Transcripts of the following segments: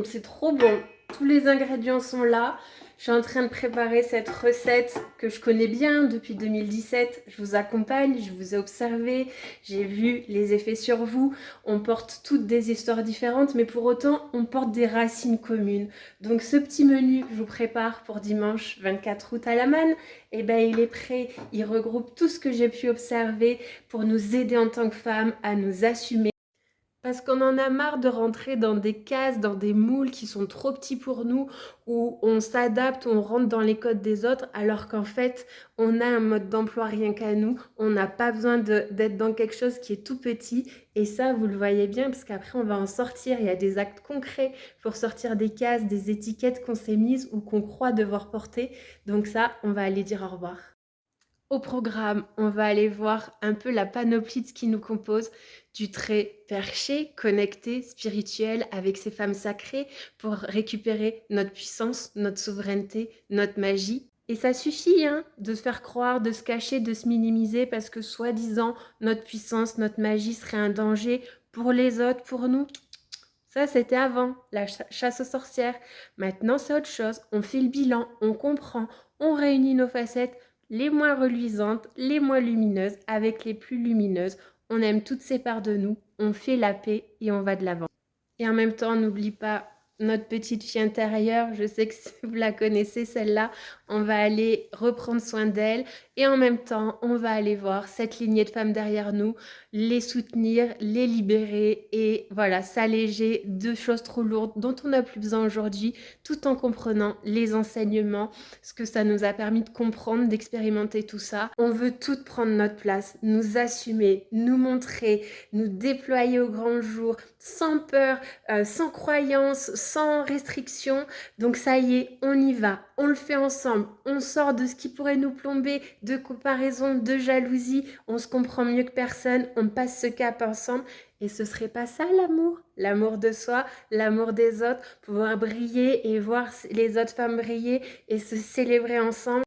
C'est trop bon. Tous les ingrédients sont là. Je suis en train de préparer cette recette que je connais bien depuis 2017. Je vous accompagne, je vous ai observé, j'ai vu les effets sur vous. On porte toutes des histoires différentes, mais pour autant, on porte des racines communes. Donc ce petit menu que je vous prépare pour dimanche 24 août à la manne, eh ben, il est prêt. Il regroupe tout ce que j'ai pu observer pour nous aider en tant que femmes à nous assumer. Parce qu'on en a marre de rentrer dans des cases, dans des moules qui sont trop petits pour nous, où on s'adapte, on rentre dans les codes des autres, alors qu'en fait, on a un mode d'emploi rien qu'à nous. On n'a pas besoin d'être dans quelque chose qui est tout petit. Et ça, vous le voyez bien, parce qu'après, on va en sortir. Il y a des actes concrets pour sortir des cases, des étiquettes qu'on s'est mises ou qu'on croit devoir porter. Donc ça, on va aller dire au revoir. Au programme, on va aller voir un peu la panoplie de ce qui nous compose, du trait perché, connecté, spirituel, avec ces femmes sacrées, pour récupérer notre puissance, notre souveraineté, notre magie. Et ça suffit de se faire croire, de se cacher, de se minimiser, parce que soi-disant, notre puissance, notre magie serait un danger pour les autres, pour nous. Ça, c'était avant, la chasse aux sorcières. Maintenant, c'est autre chose. On fait le bilan, on comprend, on réunit nos facettes, les moins reluisantes, les moins lumineuses, avec les plus lumineuses. On aime toutes ces parts de nous, on fait la paix et on va de l'avant. Et en même temps, n'oublie pas notre petite fille intérieure. Je sais que si vous la connaissez, celle-là, on va aller reprendre soin d'elle. Et en même temps, on va aller voir cette lignée de femmes derrière nous, les soutenir, les libérer et voilà, s'alléger de choses trop lourdes dont on n'a plus besoin aujourd'hui, tout en comprenant les enseignements, ce que ça nous a permis de comprendre, d'expérimenter tout ça. On veut toutes prendre notre place, nous assumer, nous montrer, nous déployer au grand jour, sans peur, sans croyance, sans restriction. Donc ça y est, on y va, on le fait ensemble, on sort de ce qui pourrait nous plomber, de comparaison, de jalousie, on se comprend mieux que personne, on passe ce cap ensemble. Et ce serait pas ça l'amour? L'amour de soi, l'amour des autres, pouvoir briller et voir les autres femmes briller et se célébrer ensemble.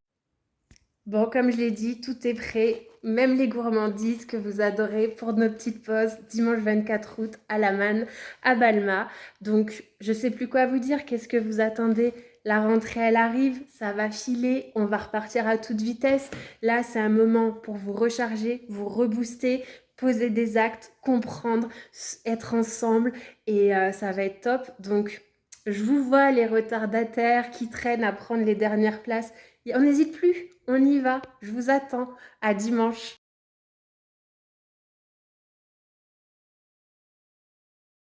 Bon, comme je l'ai dit, tout est prêt, même les gourmandises que vous adorez pour nos petites pauses dimanche 24 août à la Manne, à Balma. Donc, je sais plus quoi vous dire, qu'est-ce que vous attendez? La rentrée, elle arrive, ça va filer, on va repartir à toute vitesse. Là, c'est un moment pour vous recharger, vous rebooster, poser des actes, comprendre, être ensemble et ça va être top. Donc, je vous vois les retardataires qui traînent à prendre les dernières places. On n'hésite plus, on y va, je vous attends. À dimanche.